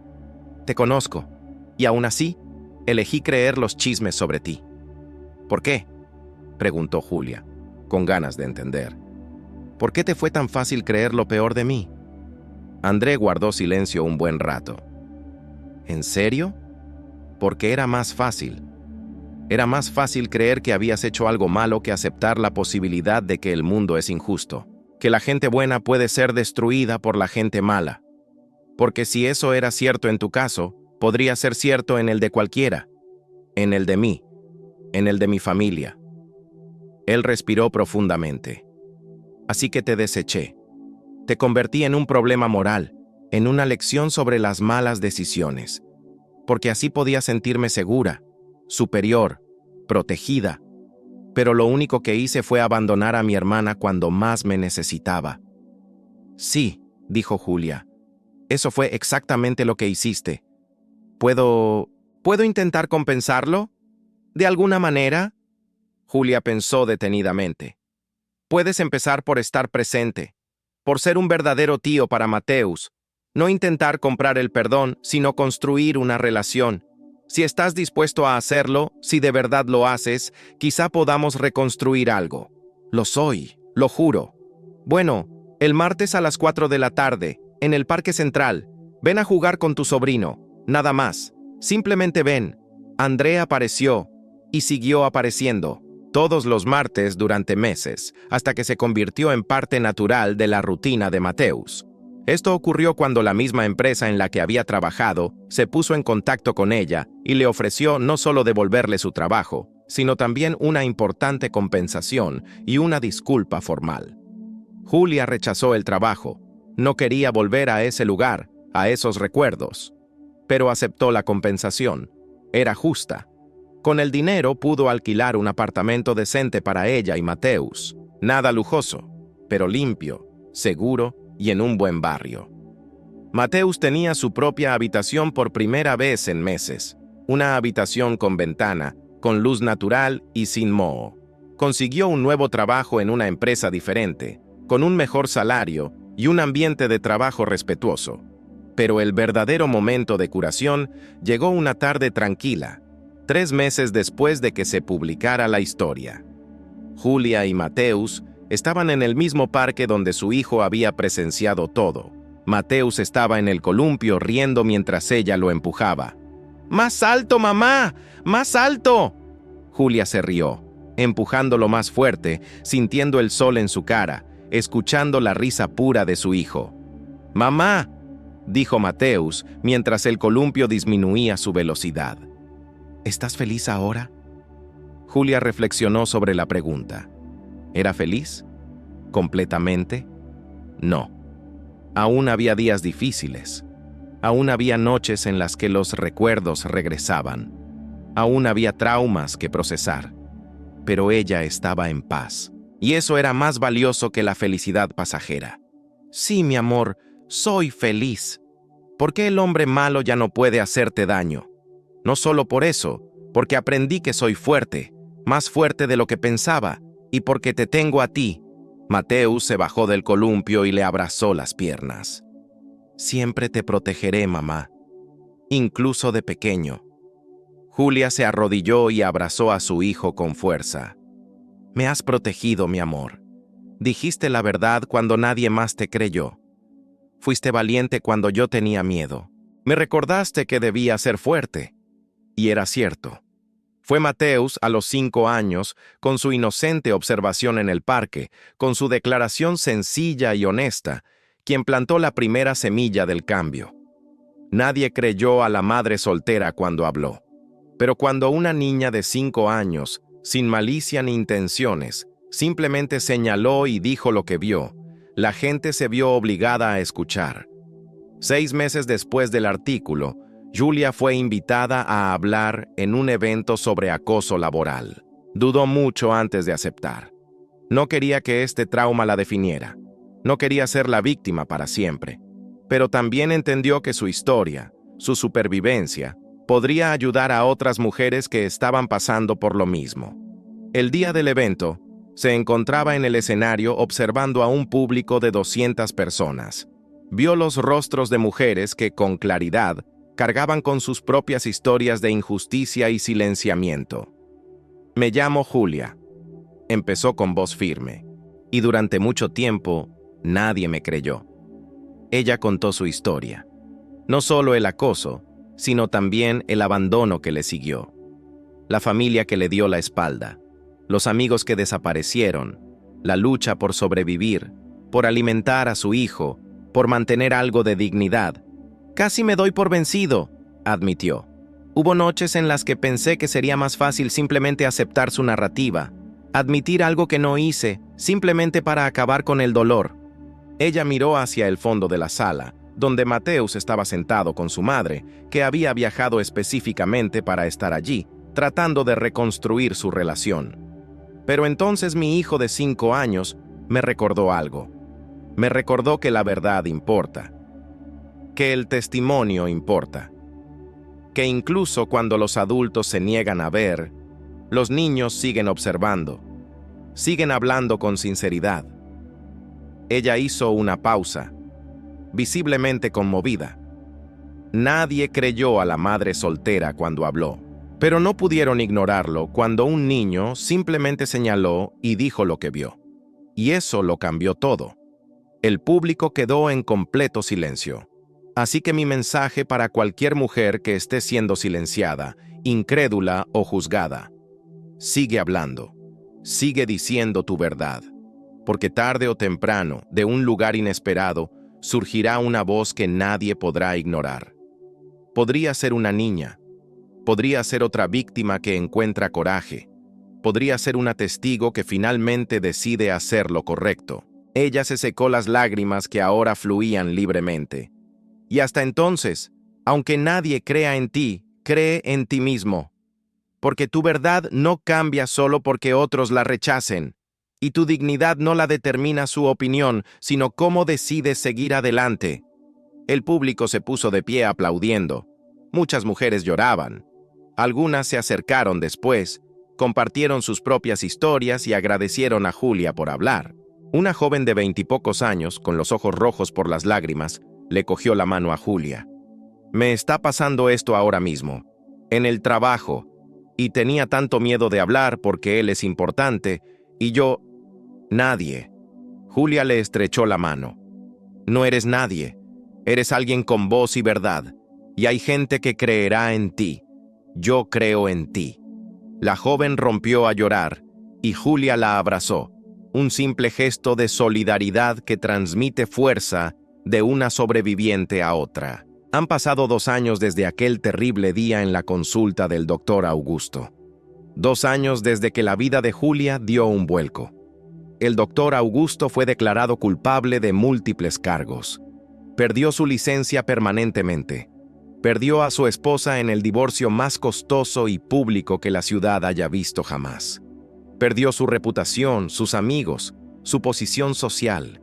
Te conozco, y aún así, elegí creer los chismes sobre ti». «¿Por qué?», preguntó Julia, con ganas de entender. «¿Por qué te fue tan fácil creer lo peor de mí?». André guardó silencio un buen rato. «¿En serio?». «Porque era más fácil. Era más fácil creer que habías hecho algo malo que aceptar la posibilidad de que el mundo es injusto, que la gente buena puede ser destruida por la gente mala. Porque si eso era cierto en tu caso, podría ser cierto en el de cualquiera, en el de mí, en el de mi familia». Él respiró profundamente. «Así que te deseché. Te convertí en un problema moral, en una lección sobre las malas decisiones, porque así podía sentirme segura, superior, protegida. Pero lo único que hice fue abandonar a mi hermana cuando más me necesitaba». «Sí», dijo Julia, «eso fue exactamente lo que hiciste. ¿Puedo intentar compensarlo? ¿De alguna manera?». Julia pensó detenidamente. «Puedes empezar por estar presente, por ser un verdadero tío para Mateus. No intentar comprar el perdón, sino construir una relación. Si estás dispuesto a hacerlo, si de verdad lo haces, quizá podamos reconstruir algo. Lo soy, lo juro. Bueno, el martes a las 4 de la tarde, en el Parque Central, ven a jugar con tu sobrino. Nada más. Simplemente ven». André apareció y siguió apareciendo todos los martes durante meses, hasta que se convirtió en parte natural de la rutina de Mateus. Esto ocurrió cuando la misma empresa en la que había trabajado se puso en contacto con ella y le ofreció no solo devolverle su trabajo, sino también una importante compensación y una disculpa formal. Julia rechazó el trabajo. No quería volver a ese lugar, a esos recuerdos. Pero aceptó la compensación. Era justa. Con el dinero pudo alquilar un apartamento decente para ella y Mateus. Nada lujoso, pero limpio, seguro y en un buen barrio. Mateus tenía su propia habitación por primera vez en meses. Una habitación con ventana, con luz natural y sin moho. Consiguió un nuevo trabajo en una empresa diferente, con un mejor salario y un ambiente de trabajo respetuoso. Pero el verdadero momento de curación llegó una tarde tranquila, 3 meses después de que se publicara la historia. Julia y Mateus estaban en el mismo parque donde su hijo había presenciado todo. Mateus estaba en el columpio riendo mientras ella lo empujaba. ¡Más alto, mamá! ¡Más alto! Julia se rió, empujándolo más fuerte, sintiendo el sol en su cara, escuchando la risa pura de su hijo. ¡Mamá!, dijo Mateus mientras el columpio disminuía su velocidad. ¿Estás feliz ahora? Julia reflexionó sobre la pregunta. ¿Era feliz? ¿Completamente? No. Aún había días difíciles. Aún había noches en las que los recuerdos regresaban. Aún había traumas que procesar. Pero ella estaba en paz. Y eso era más valioso que la felicidad pasajera. Sí, mi amor, soy feliz. ¿Por qué el hombre malo ya no puede hacerte daño? No solo por eso, porque aprendí que soy fuerte, más fuerte de lo que pensaba, y porque te tengo a ti. Mateus se bajó del columpio y le abrazó las piernas. Siempre te protegeré, mamá, incluso de pequeño. Julia se arrodilló y abrazó a su hijo con fuerza. Me has protegido, mi amor. Dijiste la verdad cuando nadie más te creyó. Fuiste valiente cuando yo tenía miedo. Me recordaste que debía ser fuerte. Y era cierto. Fue Mateus, a los 5 años, con su inocente observación en el parque, con su declaración sencilla y honesta, quien plantó la primera semilla del cambio. Nadie creyó a la madre soltera cuando habló. Pero cuando una niña de 5 años, sin malicia ni intenciones, simplemente señaló y dijo lo que vio, la gente se vio obligada a escuchar. 6 meses después del artículo, Julia fue invitada a hablar en un evento sobre acoso laboral. Dudó mucho antes de aceptar. No quería que este trauma la definiera. No quería ser la víctima para siempre. Pero también entendió que su historia, su supervivencia, podría ayudar a otras mujeres que estaban pasando por lo mismo. El día del evento, se encontraba en el escenario observando a un público de 200 personas. Vio los rostros de mujeres que, con claridad, cargaban con sus propias historias de injusticia y silenciamiento. Me llamo Julia, empezó con voz firme, y durante mucho tiempo nadie me creyó. Ella contó su historia, no solo el acoso, sino también el abandono que le siguió, la familia que le dio la espalda, los amigos que desaparecieron, la lucha por sobrevivir, por alimentar a su hijo, por mantener algo de dignidad. Casi me doy por vencido, admitió. Hubo noches en las que pensé que sería más fácil simplemente aceptar su narrativa, admitir algo que no hice, simplemente para acabar con el dolor. Ella miró hacia el fondo de la sala, donde Mateus estaba sentado con su madre, que había viajado específicamente para estar allí, tratando de reconstruir su relación. Pero entonces mi hijo de 5 años me recordó algo. Me recordó que la verdad importa, que el testimonio importa, que incluso cuando los adultos se niegan a ver, los niños siguen observando, siguen hablando con sinceridad. Ella hizo una pausa, visiblemente conmovida. Nadie creyó a la madre soltera cuando habló, pero no pudieron ignorarlo cuando un niño simplemente señaló y dijo lo que vio. Y eso lo cambió todo. El público quedó en completo silencio. Así que mi mensaje para cualquier mujer que esté siendo silenciada, incrédula o juzgada: sigue hablando, sigue diciendo tu verdad, porque tarde o temprano, de un lugar inesperado, surgirá una voz que nadie podrá ignorar. Podría ser una niña, podría ser otra víctima que encuentra coraje, podría ser una testigo que finalmente decide hacer lo correcto. Ella se secó las lágrimas que ahora fluían libremente. Y hasta entonces, aunque nadie crea en ti, cree en ti mismo. Porque tu verdad no cambia solo porque otros la rechacen. Y tu dignidad no la determina su opinión, sino cómo decides seguir adelante. El público se puso de pie aplaudiendo. Muchas mujeres lloraban. Algunas se acercaron después, compartieron sus propias historias y agradecieron a Julia por hablar. Una joven de 20 y pocos años, con los ojos rojos por las lágrimas, le cogió la mano a Julia. Me está pasando esto ahora mismo, en el trabajo, y tenía tanto miedo de hablar porque él es importante, y yo, nadie. Julia le estrechó la mano. No eres nadie, eres alguien con voz y verdad, y hay gente que creerá en ti. Yo creo en ti. La joven rompió a llorar, y Julia la abrazó, un simple gesto de solidaridad que transmite fuerza de una sobreviviente a otra. Han pasado 2 años desde aquel terrible día en la consulta del doctor Augusto. 2 años desde que la vida de Julia dio un vuelco. El doctor Augusto fue declarado culpable de múltiples cargos. Perdió su licencia permanentemente. Perdió a su esposa en el divorcio más costoso y público que la ciudad haya visto jamás. Perdió su reputación, sus amigos, su posición social.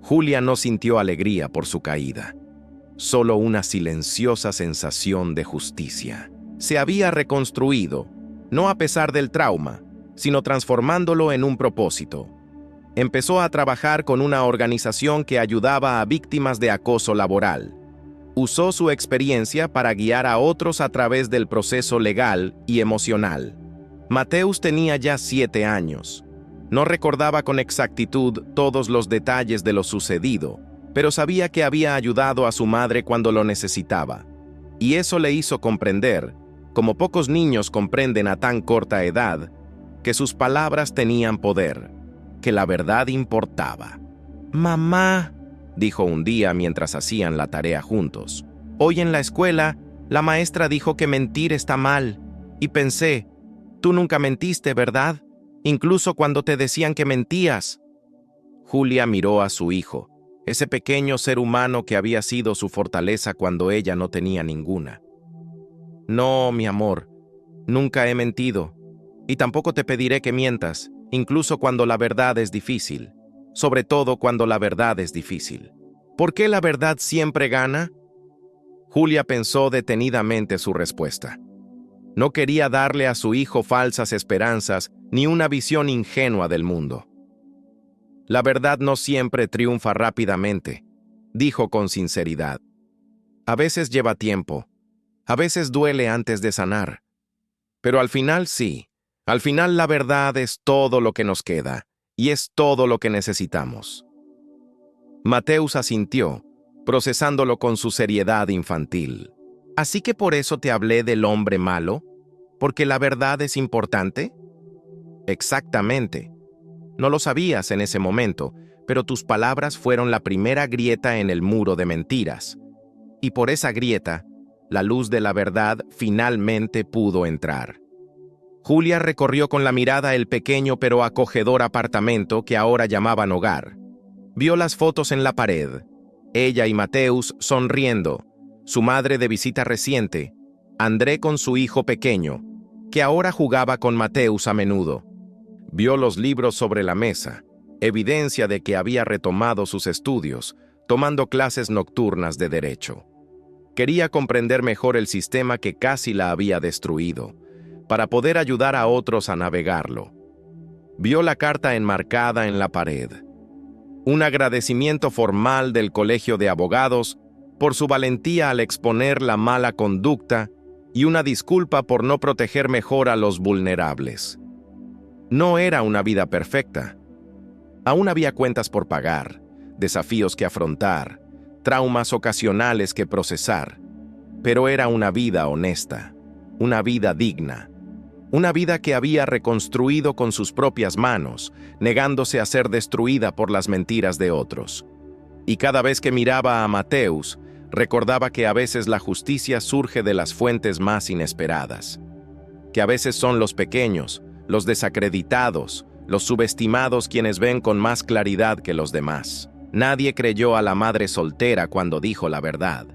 Julia no sintió alegría por su caída, solo una silenciosa sensación de justicia. Se había reconstruido, no a pesar del trauma, sino transformándolo en un propósito. Empezó a trabajar con una organización que ayudaba a víctimas de acoso laboral. Usó su experiencia para guiar a otros a través del proceso legal y emocional. Mateus tenía ya 7 años. No recordaba con exactitud todos los detalles de lo sucedido, pero sabía que había ayudado a su madre cuando lo necesitaba. Y eso le hizo comprender, como pocos niños comprenden a tan corta edad, que sus palabras tenían poder, que la verdad importaba. «Mamá», dijo un día mientras hacían la tarea juntos, «hoy en la escuela, la maestra dijo que mentir está mal, y pensé, tú nunca mentiste, ¿verdad? Incluso cuando te decían que mentías». Julia miró a su hijo, ese pequeño ser humano que había sido su fortaleza cuando ella no tenía ninguna. «No, mi amor, nunca he mentido, y tampoco te pediré que mientas, incluso cuando la verdad es difícil, sobre todo cuando la verdad es difícil. ¿Por qué la verdad siempre gana?». Julia pensó detenidamente su respuesta. No quería darle a su hijo falsas esperanzas ni una visión ingenua del mundo. «La verdad no siempre triunfa rápidamente», dijo con sinceridad. «A veces lleva tiempo, a veces duele antes de sanar. Pero al final sí, al final la verdad es todo lo que nos queda, y es todo lo que necesitamos». Mateus asintió, procesándolo con su seriedad infantil. «¿Así que por eso te hablé del hombre malo? ¿Porque la verdad es importante?». «Exactamente. No lo sabías en ese momento, pero tus palabras fueron la primera grieta en el muro de mentiras. Y por esa grieta, la luz de la verdad finalmente pudo entrar». Julia recorrió con la mirada el pequeño pero acogedor apartamento que ahora llamaban hogar. Vio las fotos en la pared, ella y Mateus sonriendo, su madre de visita reciente, André con su hijo pequeño, que ahora jugaba con Mateus a menudo. Vio los libros sobre la mesa, evidencia de que había retomado sus estudios, tomando clases nocturnas de derecho. Quería comprender mejor el sistema que casi la había destruido, para poder ayudar a otros a navegarlo. Vio la carta enmarcada en la pared. Un agradecimiento formal del Colegio de Abogados por su valentía al exponer la mala conducta y una disculpa por no proteger mejor a los vulnerables. No era una vida perfecta. Aún había cuentas por pagar, desafíos que afrontar, traumas ocasionales que procesar, pero era una vida honesta, una vida digna, una vida que había reconstruido con sus propias manos, negándose a ser destruida por las mentiras de otros. Y cada vez que miraba a Mateus, recordaba que a veces la justicia surge de las fuentes más inesperadas, que a veces son los pequeños, los desacreditados, los subestimados quienes ven con más claridad que los demás. Nadie creyó a la madre soltera cuando dijo la verdad,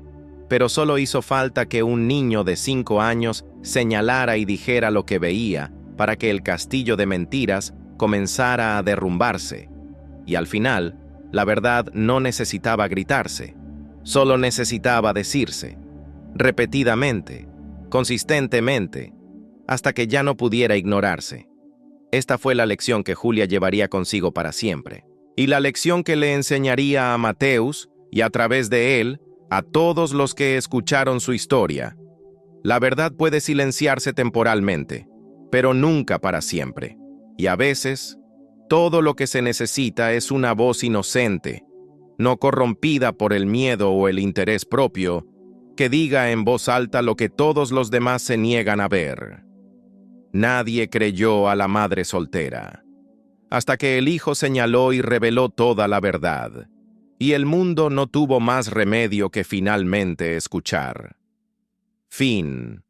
pero solo hizo falta que un niño de 5 años señalara y dijera lo que veía para que el castillo de mentiras comenzara a derrumbarse, y al final, la verdad no necesitaba gritarse, solo necesitaba decirse, repetidamente, consistentemente, hasta que ya no pudiera ignorarse. Esta fue la lección que Julia llevaría consigo para siempre, y la lección que le enseñaría a Mateusz y a través de él a todos los que escucharon su historia. La verdad puede silenciarse temporalmente, pero nunca para siempre. Y a veces, todo lo que se necesita es una voz inocente, no corrompida por el miedo o el interés propio, que diga en voz alta lo que todos los demás se niegan a ver. Nadie creyó a la madre soltera, hasta que el hijo señaló y reveló toda la verdad, y el mundo no tuvo más remedio que finalmente escuchar. Fin.